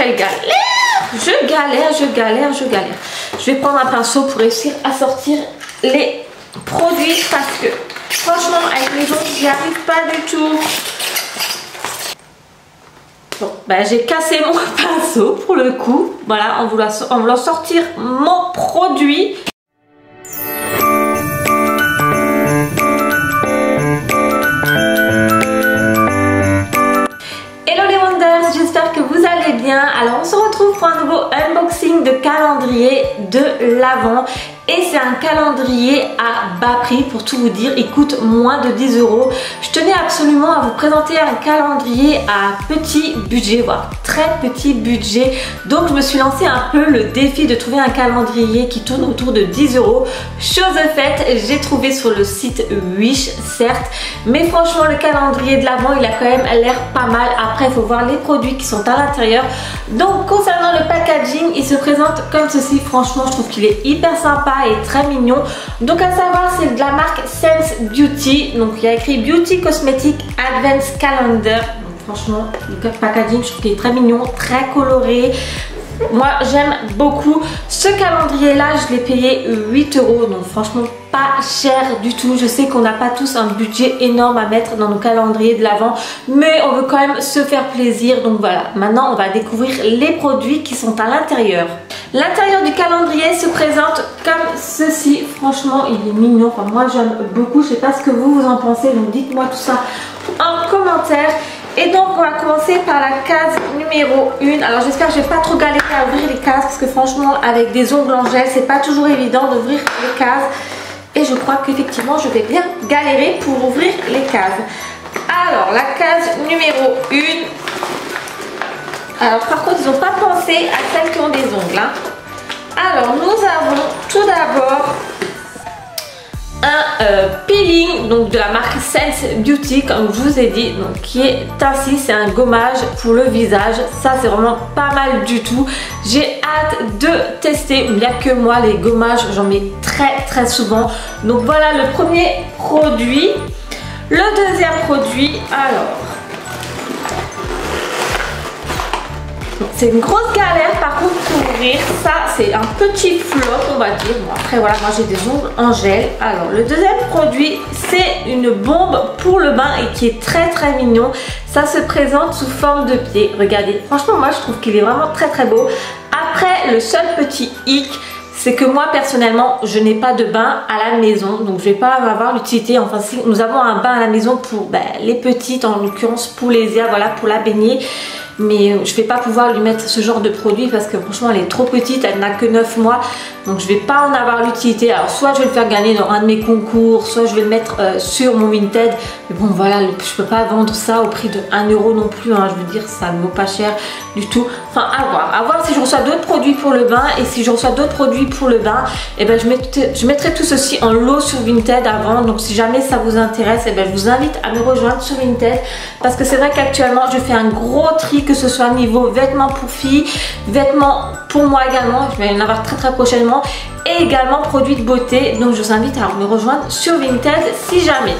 quelle galère! Je galère. Je vais prendre un pinceau pour réussir à sortir les produits parce que franchement avec les ongles j'y arrive pas du tout. Bon, ben, j'ai cassé mon pinceau pour le coup. Voilà, en voulant sortir mon produit. J'espère que vous allez bien. Alors on se retrouve pour un nouveau unboxing de calendrier de l'Avent. Et c'est un calendrier à bas prix, pour tout vous dire, il coûte moins de 10 €. Je tenais absolument à vous présenter un calendrier à petit budget, voire très petit budget. Donc je me suis lancé un peu le défi de trouver un calendrier qui tourne autour de 10 €. Chose faite, j'ai trouvé sur le site Wish, certes, mais franchement le calendrier de l'Avent il a quand même l'air pas mal. Après il faut voir les produits qui sont à l'intérieur. Donc concernant le packaging, il se présente comme ceci. Franchement je trouve qu'il est hyper sympa et très mignon. Donc à savoir, c'est de la marque Sense Beauty. Donc il y a écrit Beauty Cosmetic Advance Calendar. Donc, franchement le packaging je trouve qu'il est très mignon, très coloré. Moi j'aime beaucoup ce calendrier là. Je l'ai payé 8 €, donc franchement pas cher du tout. Je sais qu'on n'a pas tous un budget énorme à mettre dans nos calendriers de l'Avent, mais on veut quand même se faire plaisir. Donc voilà, maintenant on va découvrir les produits qui sont à l'intérieur. L'intérieur du calendrier se présente comme ceci. Franchement il est mignon, enfin, moi j'aime beaucoup. Je sais pas ce que vous en pensez, donc dites-moi tout ça en commentaire. Et donc on va commencer par la case numéro 1. Alors j'espère que je vais pas trop galérer à ouvrir les cases, parce que franchement avec des ongles en gel c'est pas toujours évident d'ouvrir les cases. Et je crois qu'effectivement je vais bien galérer pour ouvrir les cases. Alors la case numéro 1. Alors par contre ils n'ont pas pensé à celles qui ont des ongles, hein. Alors nous avons tout d'abord un peeling, donc de la marque Sense Beauty, comme je vous ai dit, donc qui est ainsi. C'est un gommage pour le visage. Ça c'est vraiment pas mal du tout. J'ai hâte de tester. Il n'y a que moi les gommages, j'en mets très souvent. Donc voilà le premier produit. Le deuxième produit, alors c'est une grosse galère par contre pour ouvrir. Ça c'est un petit flop on va dire. Bon, après voilà, moi j'ai des ongles en gel. Alors le deuxième produit c'est une bombe pour le bain et qui est très mignon. Ça se présente sous forme de pied. Regardez, franchement moi je trouve qu'il est vraiment très beau. Après le seul petit hic, c'est que moi personnellement je n'ai pas de bain à la maison, donc je vais pas avoir l'utilité. Enfin si nous avons un bain à la maison pour les petites, en l'occurrence pour Lésia, voilà, pour la baigner. Mais je vais pas pouvoir lui mettre ce genre de produit parce que franchement elle est trop petite, elle n'a que 9 mois. Donc je vais pas en avoir l'utilité. Alors soit je vais le faire gagner dans un de mes concours, soit je vais le mettre sur mon Vinted. Mais bon voilà, je peux pas vendre ça au prix de 1 € non plus, hein. Je veux dire ça ne vaut pas cher du tout. Enfin à voir si je reçois d'autres produits pour le bain. Et si je reçois d'autres produits pour le bain, et ben je mettrai tout ceci en lot sur Vinted avant. Donc si jamais ça vous intéresse, et ben je vous invite à me rejoindre sur Vinted. Parce que c'est vrai qu'actuellement je fais un gros tri, que ce soit niveau vêtements pour filles, vêtements pour moi également, je vais en avoir très prochainement, et également produits de beauté. Donc je vous invite à me rejoindre sur Vinted si jamais.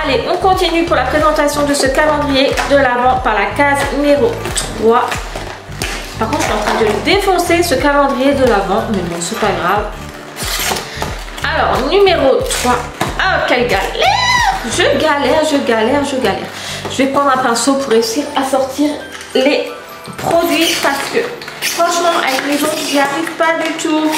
Allez, on continue pour la présentation de ce calendrier de l'Avent par la case numéro 3. Par contre je suis en train de le défoncer ce calendrier de l'Avent, mais bon c'est pas grave. Alors numéro 3. Ah quelle galère! Je galère. Je vais prendre un pinceau pour réussir à sortir les produits parce que franchement avec les ongles j'y arrive pas du tout.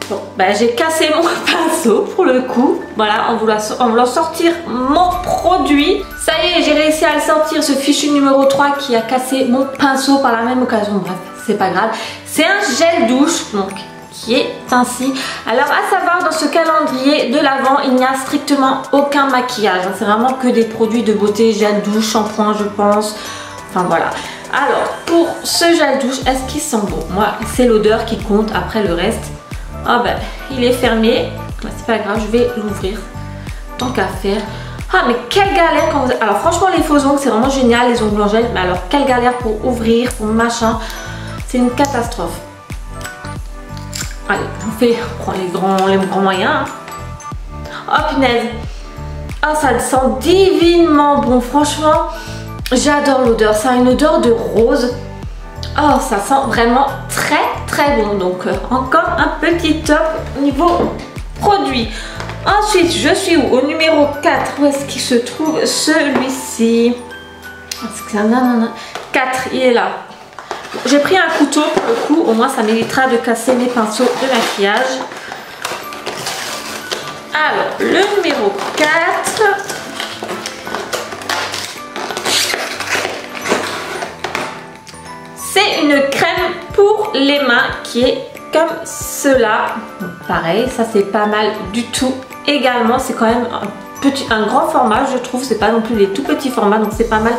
Bon, j'ai cassé mon pinceau pour le coup. Voilà, en voulant sortir mon produit. Ça y est, j'ai réussi à le sortir, ce fichu numéro 3 qui a cassé mon pinceau par la même occasion. Bref, c'est pas grave. C'est un gel douche, donc qui est ainsi. Alors à savoir, dans ce calendrier de l'Avent, il n'y a strictement aucun maquillage. C'est vraiment que des produits de beauté, gel douche, shampoing je pense. Enfin voilà. Alors pour ce gel douche, est-ce qu'il sent bon? Moi c'est l'odeur qui compte, après le reste. Ah il est fermé. C'est pas grave, je vais l'ouvrir. Tant qu'à faire. Ah mais quelle galère quand vous... Alors franchement les faux ongles c'est vraiment génial, les ongles en gel. Mais alors quelle galère pour ouvrir, pour machin. C'est une catastrophe. Allez, on prend les grands moyens. Hein. Oh punaise. Ah, ça sent divinement bon. Franchement, j'adore l'odeur. Ça a une odeur de rose. Oh, ça sent vraiment très bon. Donc, encore un petit top niveau produit. Ensuite, je suis où? Au numéro 4. Où est-ce qu'il se trouve celui-ci? 4, il est là. J'ai pris un couteau pour le coup. Au moins, ça m'évitera de casser mes pinceaux de maquillage. Alors, le numéro 4. C'est une crème pour les mains qui est comme cela. Donc, pareil, ça c'est pas mal du tout. Également, c'est quand même un grand format, je trouve. C'est pas non plus les tout petits formats, donc c'est pas mal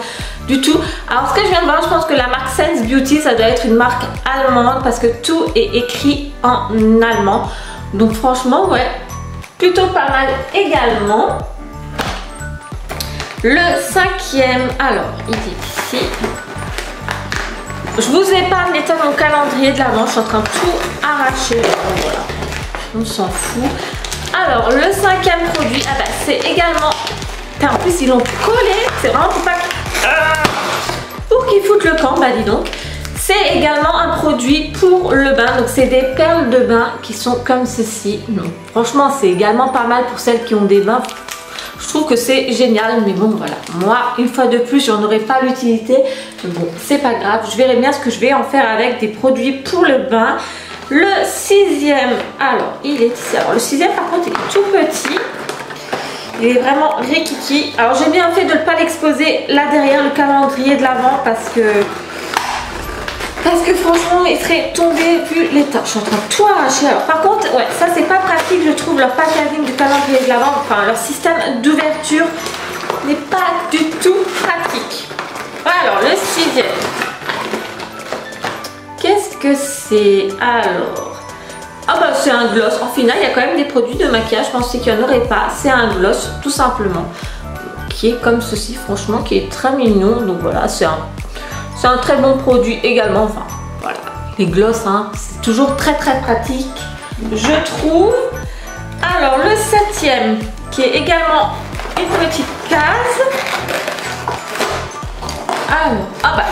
du tout. Alors, ce que je viens de voir, je pense que la marque Sense Beauty, ça doit être une marque allemande parce que tout est écrit en allemand. Donc, franchement, ouais, plutôt pas mal également. Le 5e, alors, il est ici. Je vous épargne l'état de mon calendrier de l'avant, je suis en train de tout arracher. Voilà. On s'en fout. Alors, le 5e produit, ah bah, c'est également... En plus, ils l'ont collé, c'est vraiment pour qu'ils foutent le camp, bah dis donc. C'est également un produit pour le bain, donc c'est des perles de bain qui sont comme ceci. Donc, franchement, c'est également pas mal pour celles qui ont des bains. Je trouve que c'est génial, mais bon voilà, moi une fois de plus j'en aurais pas l'utilité, bon c'est pas grave, je verrai bien ce que je vais en faire avec des produits pour le bain. Le 6e, alors il est ici, alors le 6e par contre il est tout petit, il est vraiment rikiki. Alors j'ai bien fait de ne pas l'exposer là derrière le calendrier de l'avant parce que franchement il serait tombé vu l'état. Je suis en train de tout arracher. Alors par contre, ouais, ça c'est pas pratique, je trouve leur packaging du calendrier de l'avant, enfin leur système d'ouverture n'est pas du tout pratique. Alors le 6e. Qu'est-ce que c'est? Alors. Ah bah c'est un gloss. En final, il y a quand même des produits de maquillage. Je pensais qu'il n'y en aurait pas. C'est un gloss tout simplement. Qui est comme ceci, franchement, qui est très mignon. Donc voilà, c'est un très bon produit également. Enfin, voilà. Les gloss, hein, c'est toujours très pratique, je trouve. Alors, le 7e, qui est également une petite case. Alors, ah bah.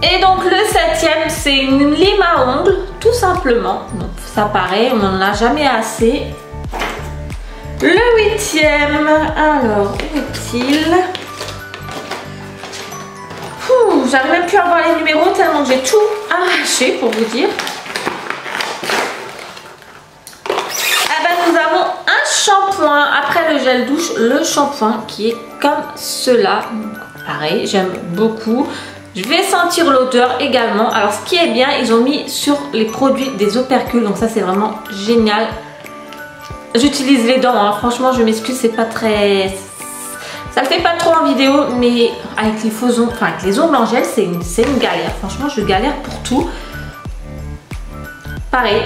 Et donc, le 7e, c'est une lime à ongles, tout simplement. Donc, ça paraît, on n'en a jamais assez. Le 8e, alors, où est-il? J'arrive même plus à voir les numéros tellement que j'ai tout arraché pour vous dire. Ah ben, nous avons un shampoing après le gel douche, le shampoing qui est comme cela. Pareil, j'aime beaucoup. Je vais sentir l'odeur également. Alors ce qui est bien, ils ont mis sur les produits des opercules, donc ça c'est vraiment génial. J'utilise les dents, hein. Franchement je m'excuse, c'est pas très... Ça le fait pas trop en vidéo, mais avec les faux ongles, enfin avec les ongles en gel, c'est une galère. Franchement, je galère pour tout. Pareil,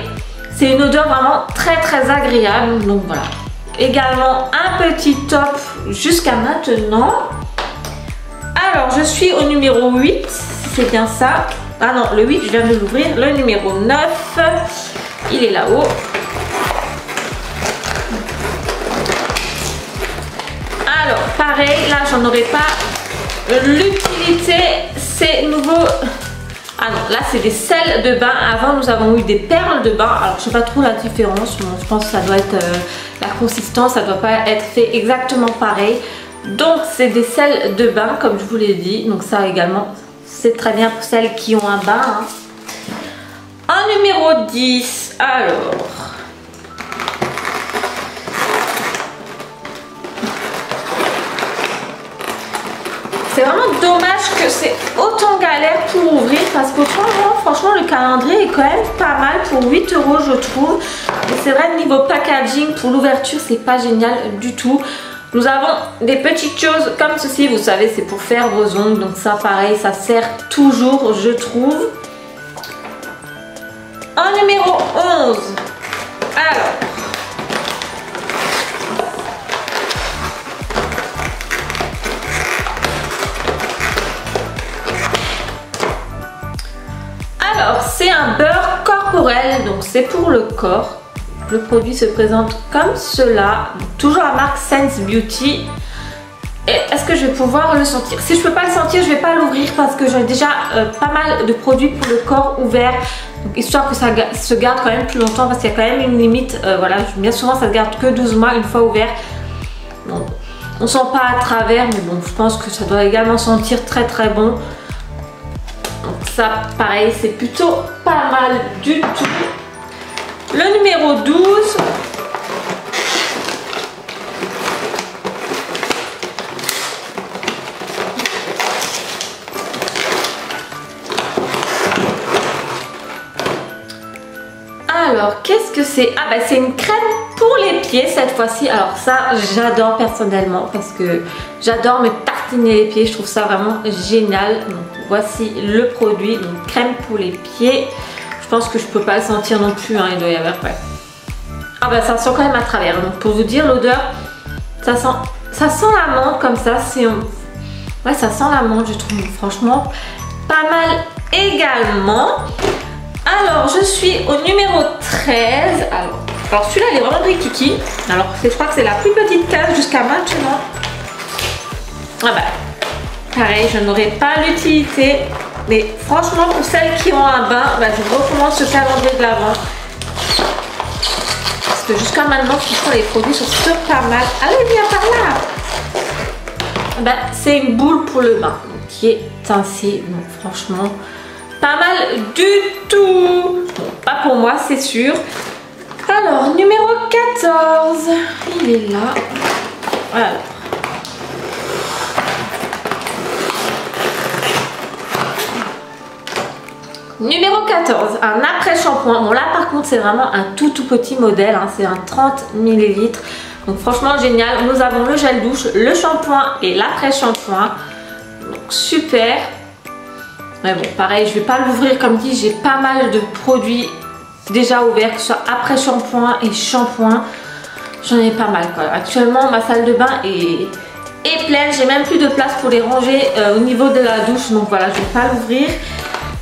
c'est une odeur vraiment très agréable. Donc voilà. Également un petit top jusqu'à maintenant. Alors, je suis au numéro 8, si c'est bien ça. Ah non, le 8, je viens de l'ouvrir. Le numéro 9, il est là-haut. Alors, pareil, là, j'en aurais pas l'utilité. C'est nouveau. Ah non, là, c'est des sels de bain. Avant, nous avons eu des perles de bain. Alors, je sais pas trop la différence. Bon, je pense que ça doit être la consistance. Ça doit pas être fait exactement pareil. Donc, c'est des sels de bain, comme je vous l'ai dit. Donc, ça également, c'est très bien pour celles qui ont un bain. Hein. En numéro 10, alors... C'est vraiment dommage que c'est autant galère pour ouvrir parce que franchement le calendrier est quand même pas mal pour 8 € je trouve. Et c'est vrai, niveau packaging pour l'ouverture c'est pas génial du tout. Nous avons des petites choses comme ceci, vous savez c'est pour faire vos ongles, donc ça pareil ça sert toujours je trouve. En numéro 11, alors... c'est un beurre corporel, donc c'est pour le corps. Le produit se présente comme cela, donc, toujours la marque Sense Beauty. Et est-ce que je vais pouvoir le sentir? Si je peux pas le sentir, je vais pas l'ouvrir parce que j'ai déjà pas mal de produits pour le corps ouverts, donc, histoire que ça se garde quand même plus longtemps parce qu'il y a quand même une limite. Voilà, bien souvent ça se garde que 12 mois une fois ouvert. Bon, on sent pas à travers, mais bon, je pense que ça doit également sentir très très bon. Donc ça, pareil, c'est plutôt pas mal du tout. Le numéro 12. Alors, qu'est-ce que c'est? Ah bah c'est une crème pour les pieds cette fois-ci. Alors ça, j'adore personnellement parce que j'adore me tartiner les pieds. Je trouve ça vraiment génial. Donc voici le produit, donc crème pour les pieds. Je pense que je peux pas le sentir non plus, hein, il doit y avoir, ouais. Ah bah ça sent quand même à travers. Donc pour vous dire l'odeur, ça sent la menthe comme ça. Ouais, ça sent la menthe, je trouve franchement pas mal également. Alors je suis au numéro 13. Alors celui-là il est vraiment rikiki. Alors je crois que c'est la plus petite case jusqu'à maintenant. Ah bah pareil, je n'aurai pas l'utilité. Mais franchement pour celles qui ont un bain, bah, je recommande ce calendrier de l'Avent. Parce que jusqu'à maintenant, franchement les produits sont super pas mal. Allez, viens par là. Bah, c'est une boule pour le bain donc, qui est ainsi. Donc franchement pas mal du tout. Bon, pas pour moi, c'est sûr. Alors, numéro 14. Il est là. Voilà. Numéro 14. Un après-shampoing. Bon, là, par contre, c'est vraiment un tout petit modèle. Hein. C'est un 30 ml. Donc, franchement, génial. Nous avons le gel douche, le shampoing et l'après-shampoing. Donc, super. Mais bon, pareil, je vais pas l'ouvrir comme dit, j'ai pas mal de produits déjà ouverts, que ce soit après shampoing et shampoing. J'en ai pas mal quoi. Actuellement, ma salle de bain est pleine, j'ai même plus de place pour les ranger au niveau de la douche. Donc voilà, je vais pas l'ouvrir.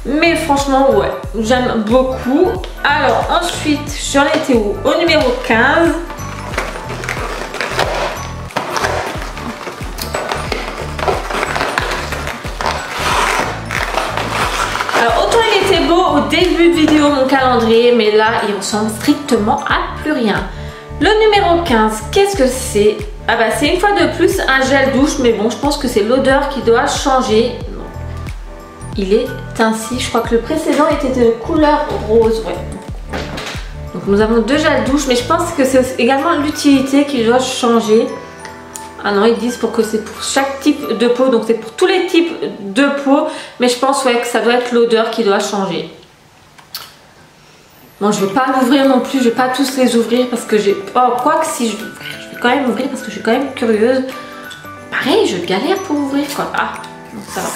Mais franchement, ouais, j'aime beaucoup. Alors ensuite, j'en étais où? Au numéro 15. Alors autant il était beau au début de vidéo mon calendrier, mais là il ressemble strictement à plus rien. Le numéro 15, qu'est-ce que c'est? Ah bah c'est une fois de plus un gel douche, mais bon je pense que c'est l'odeur qui doit changer. Il est ainsi, je crois que le précédent était de couleur rose, ouais. Donc nous avons deux gels douche, mais je pense que c'est également l'utilité qui doit changer. Ah non, ils disent que c'est pour chaque type de peau, donc c'est pour tous les types de peau. Mais je pense ouais, que ça doit être l'odeur qui doit changer. Bon, je ne vais pas l'ouvrir non plus, je ne vais pas tous les ouvrir parce que j'ai... Oh, quoi que si je vais quand même ouvrir parce que je suis quand même curieuse. Pareil, je galère pour ouvrir quoi. Ah, donc ça va.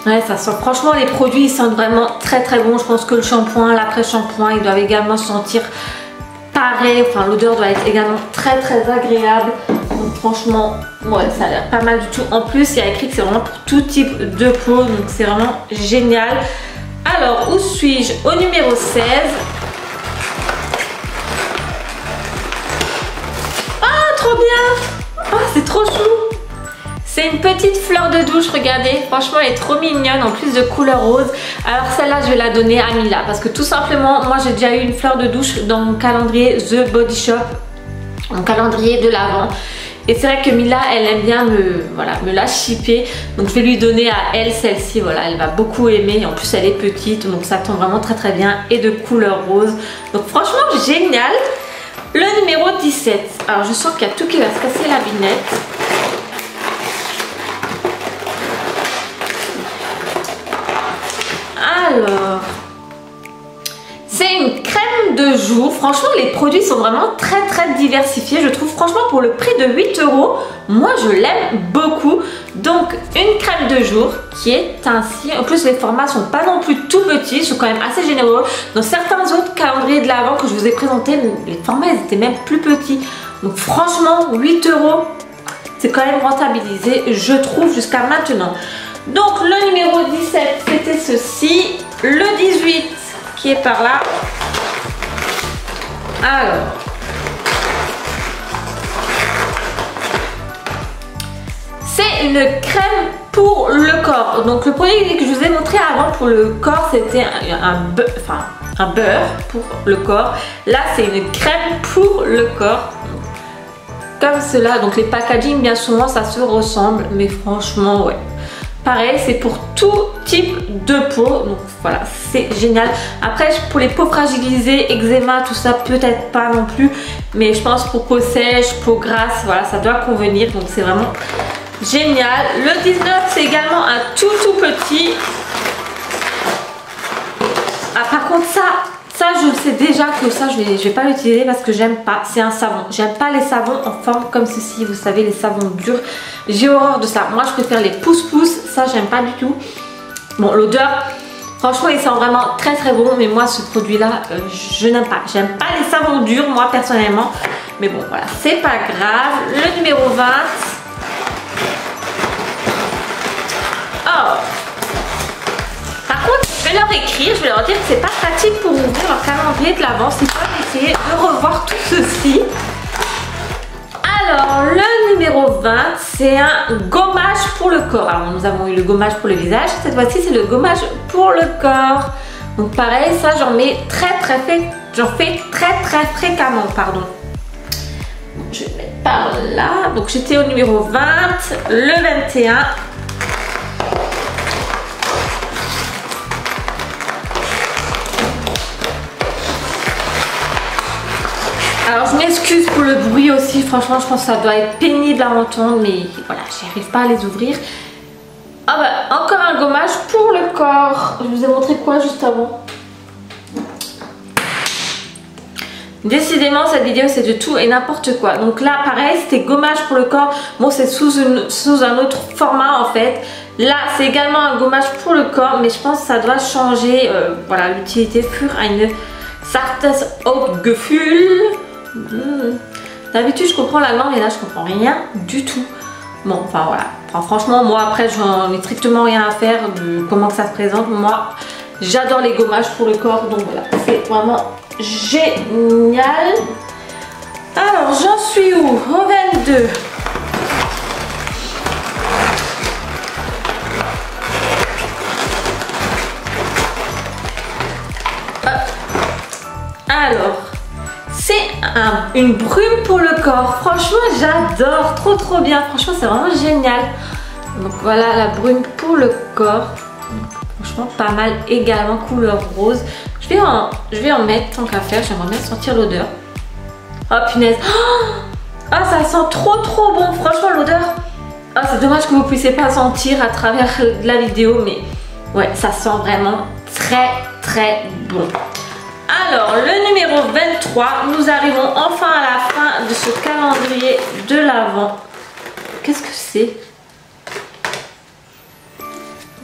Ouais, ça sent... Franchement, les produits, ils sentent vraiment très très bons. Je pense que le shampoing, l'après-shampoing, ils doivent également sentir... pareil, enfin l'odeur doit être également très très agréable. Donc franchement, ouais, ça a l'air pas mal du tout. En plus, il y a écrit que c'est vraiment pour tout type de peau, donc c'est vraiment génial. Alors, où suis-je? Au numéro 16. Ah, trop bien! Ah, c'est trop chou! C'est une petite fleur de douche, regardez, franchement elle est trop mignonne en plus de couleur rose. Alors celle-là je vais la donner à Mila parce que tout simplement moi j'ai déjà eu une fleur de douche dans mon calendrier The Body Shop, mon calendrier de l'Avent. Et c'est vrai que Mila elle aime bien me la shipper, donc je vais lui donner à elle celle-ci, voilà, elle va beaucoup aimer. En plus elle est petite donc ça tombe vraiment très très bien et de couleur rose. Donc franchement génial. Le numéro 17, alors je sens qu'il y a tout qui va se casser la binette. Alors, c'est une crème de jour. Franchement, les produits sont vraiment très très diversifiés. Je trouve franchement pour le prix de 8 €, moi je l'aime beaucoup. Donc, une crème de jour qui est ainsi. En plus, les formats sont pas non plus tout petits, ils sont quand même assez généreux. Dans certains autres calendriers de l'Avent que je vous ai présentés, les formats ils étaient même plus petits. Donc franchement, 8 €, c'est quand même rentabilisé, je trouve, jusqu'à maintenant. Donc le numéro 17, c'était ceci. le 18 qui est par là. Alors, c'est une crème pour le corps. Donc le produit que je vous ai montré avant pour le corps, c'était un beurre pour le corps. Là, c'est une crème pour le corps. Comme cela. Donc les packaging, bien souvent, ça se ressemble. Mais franchement, ouais. Pareil, c'est pour tout type de peau. Donc voilà, c'est génial. Après, pour les peaux fragilisées, eczéma, tout ça, peut-être pas non plus. Mais je pense pour peau sèche, peau grasse, voilà, ça doit convenir. Donc c'est vraiment génial. Le 19, c'est également un tout petit. Ah, par contre, ça je sais déjà que ça, je vais pas l'utiliser parce que j'aime pas. C'est un savon. J'aime pas les savons en forme comme ceci. Vous savez, les savons durs. J'ai horreur de ça. Moi, je préfère les pousse-pousse. Ça, j'aime pas du tout. Bon, l'odeur, franchement, il sent vraiment très bon. Mais moi, ce produit-là, je n'aime pas. J'aime pas les savons durs, moi, personnellement. Mais bon, voilà, c'est pas grave. Le numéro 20. Oh! Par contre, je vais leur écrire, je vais leur dire que c'est pas pratique pour ouvrir leur calendrier de l'avant. C'est pas d'essayer de revoir tout ceci. Alors, le numéro 20, c'est un gommage pour le corps. Alors, nous avons eu le gommage pour le visage. Cette fois-ci, c'est le gommage pour le corps. Donc, pareil, ça, j'en fais très fréquemment, pardon. Je vais mettre par là. Donc, j'étais au numéro 20, le 21. Alors je m'excuse pour le bruit aussi, franchement je pense que ça doit être pénible à entendre, mais voilà, j'arrive pas à les ouvrir. Ah bah, encore un gommage pour le corps. Je vous ai montré quoi juste avant? Décidément cette vidéo c'est de tout et n'importe quoi. Donc là pareil, c'était gommage pour le corps. Bon, c'est sous un autre format en fait. Là c'est également un gommage pour le corps, mais je pense que ça doit changer. Voilà, l'utilité für eine zartes Hautgefühl. D'habitude je comprends l'allemand, mais là je comprends rien du tout. Bon, enfin voilà. Enfin, franchement, moi après j'en ai strictement rien à faire de comment que ça se présente. Moi j'adore les gommages pour le corps, donc voilà, c'est vraiment génial. Alors j'en suis où? Au 22. Alors, c'est une brume pour le corps. Franchement, j'adore. Trop bien. Franchement, c'est vraiment génial. Donc voilà la brume pour le corps. Franchement, pas mal également. Couleur rose. Je vais en mettre tant qu'à faire. J'aimerais bien sentir l'odeur. Oh punaise. Ah, ça sent trop bon. Franchement, l'odeur. Ah, c'est dommage que vous ne puissiez pas sentir à travers la vidéo. Mais ouais, ça sent vraiment très bon. Alors, le numéro 23, nous arrivons enfin à la fin de ce calendrier de l'Avent. Qu'est-ce que c'est?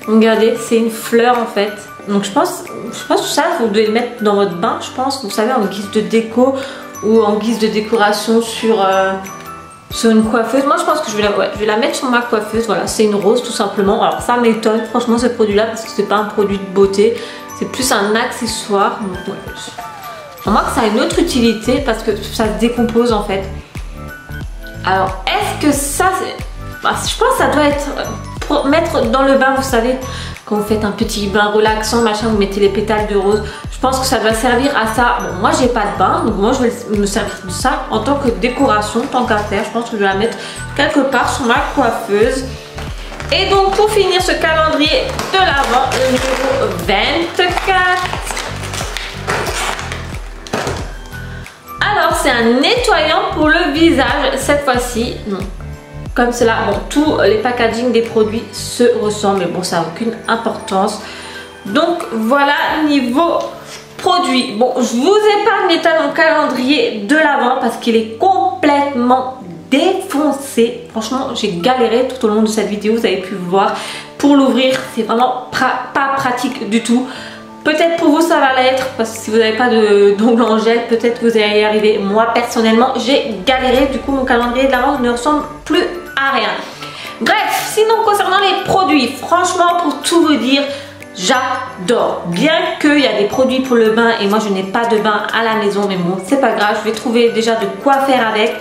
Regardez, c'est une fleur en fait. Donc je pense que ça, vous devez le mettre dans votre bain, je pense. Vous savez, en guise de déco ou en guise de décoration sur une coiffeuse. Moi, je pense que je vais la mettre sur ma coiffeuse. Voilà, c'est une rose tout simplement. Alors ça m'étonne, franchement, ce produit-là, parce que c'est pas un produit de beauté. C'est plus un accessoire. Donc, ouais. Je remarque que ça a une autre utilité parce que ça se décompose en fait. Alors, est-ce que ça, je pense que ça doit être pour mettre dans le bain, vous savez, quand vous faites un petit bain relaxant, machin, vous mettez les pétales de rose. Je pense que ça doit servir à ça. Bon, moi, j'ai pas de bain, donc moi, je vais me servir de ça en tant que décoration, tant qu'à faire. Je pense que je vais la mettre quelque part sur ma coiffeuse. Et donc pour finir ce calendrier de l'Avent, le numéro 24. Alors c'est un nettoyant pour le visage cette fois-ci. Comme cela, bon, tous les packaging des produits se ressemblent, mais bon, ça n'a aucune importance. Donc voilà, niveau produit. Bon, je vous épargne l'état mon calendrier de l'Avent parce qu'il est complètement défoncé. Franchement, j'ai galéré tout au long de cette vidéo, vous avez pu voir. Pour l'ouvrir, c'est vraiment pas pratique du tout. Peut-être pour vous ça va l'être, parce que si vous n'avez pas d'ongles en gel, peut-être que vous allez y arriver. Moi personnellement, j'ai galéré, du coup mon calendrier de l'Avent ne ressemble plus à rien. Bref, sinon concernant les produits, franchement pour tout vous dire, j'adore. Bien qu'il y a des produits pour le bain et moi je n'ai pas de bain à la maison, mais bon c'est pas grave, je vais trouver déjà de quoi faire avec.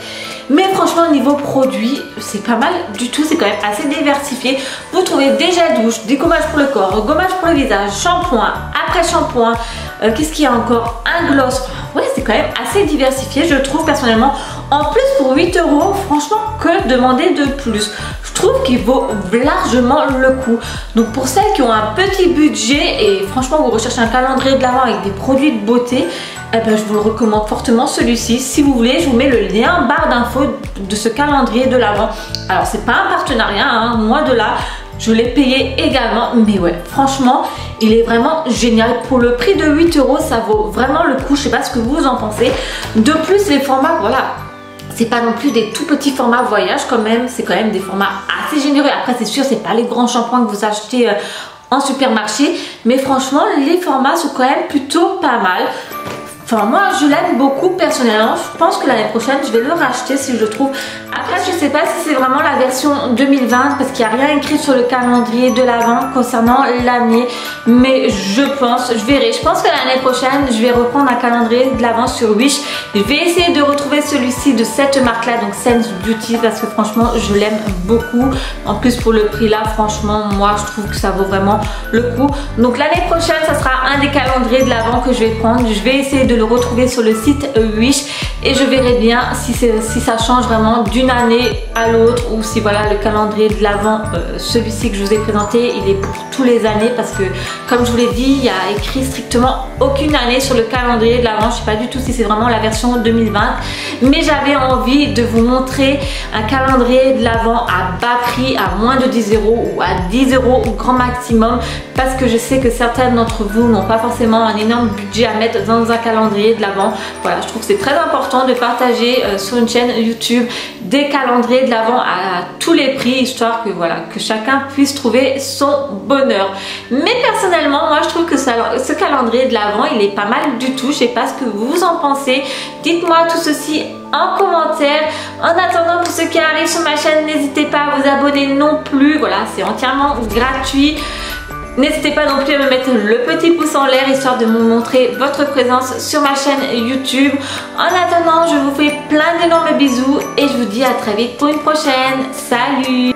Mais franchement niveau produits c'est pas mal du tout, c'est quand même assez diversifié. Vous trouvez des gels douche, des gommages pour le corps, gommage pour le visage, shampoing, après shampoing, qu'est-ce qu'il y a encore, un gloss. Ouais, c'est quand même assez diversifié je trouve personnellement. En plus pour 8 €, franchement que demander de plus. Je trouve qu'il vaut largement le coup. Donc pour celles qui ont un petit budget et franchement vous recherchez un calendrier de l'Avent avec des produits de beauté, eh ben, je vous le recommande fortement celui-ci. Si vous voulez, je vous mets le lien en barre d'infos de ce calendrier de l'Avent. Alors c'est pas un partenariat, hein, moi de là je l'ai payé également, mais ouais franchement il est vraiment génial. Pour le prix de 8 €, ça vaut vraiment le coup. Je sais pas ce que vous en pensez. De plus les formats, voilà, c'est pas non plus des tout petits formats voyage quand même, c'est quand même des formats assez généreux. Après c'est sûr c'est pas les grands shampoings que vous achetez en supermarché, mais franchement les formats sont quand même plutôt pas mal. Enfin moi je l'aime beaucoup personnellement, je pense que l'année prochaine je vais le racheter si je le trouve. Après je sais pas si c'est vraiment la version 2020 parce qu'il n'y a rien écrit sur le calendrier de l'Avent concernant l'année, mais je pense, je verrai. Je pense que l'année prochaine je vais reprendre un calendrier de l'Avent sur Wish. Je vais essayer de retrouver celui-ci de cette marque là, donc Sense Beauty, parce que franchement je l'aime beaucoup. En plus pour le prix là franchement moi je trouve que ça vaut vraiment le coup. Donc l'année prochaine ça sera un des calendriers de l'Avent que je vais prendre. Je vais essayer de le retrouver sur le site Wish et je verrai bien si ça change vraiment d'une année à l'autre ou si voilà le calendrier de l'Avent, celui-ci que je vous ai présenté, il est pour tous les années parce que comme je vous l'ai dit il y a écrit strictement aucune année sur le calendrier de l'Avent. Je sais pas du tout si c'est vraiment la version 2020, mais j'avais envie de vous montrer un calendrier de l'Avent à bas prix, à moins de 10 € ou à 10 € au grand maximum, parce que je sais que certaines d'entre vous n'ont pas forcément un énorme budget à mettre dans un calendrier de l'Avent. Voilà, je trouve que c'est très important de partager sur une chaîne YouTube des calendriers de l'Avent à tous les prix, histoire que voilà, que chacun puisse trouver son bonheur. Mais personnellement, moi je trouve que ce calendrier de l'Avent, il est pas mal du tout. Je sais pas ce que vous en pensez. Dites-moi tout ceci en commentaire. En attendant, pour ceux qui arrivent sur ma chaîne, n'hésitez pas à vous abonner non plus. Voilà, c'est entièrement gratuit. N'hésitez pas non plus à me mettre le petit pouce en l'air histoire de me montrer votre présence sur ma chaîne YouTube. En attendant, je vous fais plein d'énormes bisous et je vous dis à très vite pour une prochaine. Salut!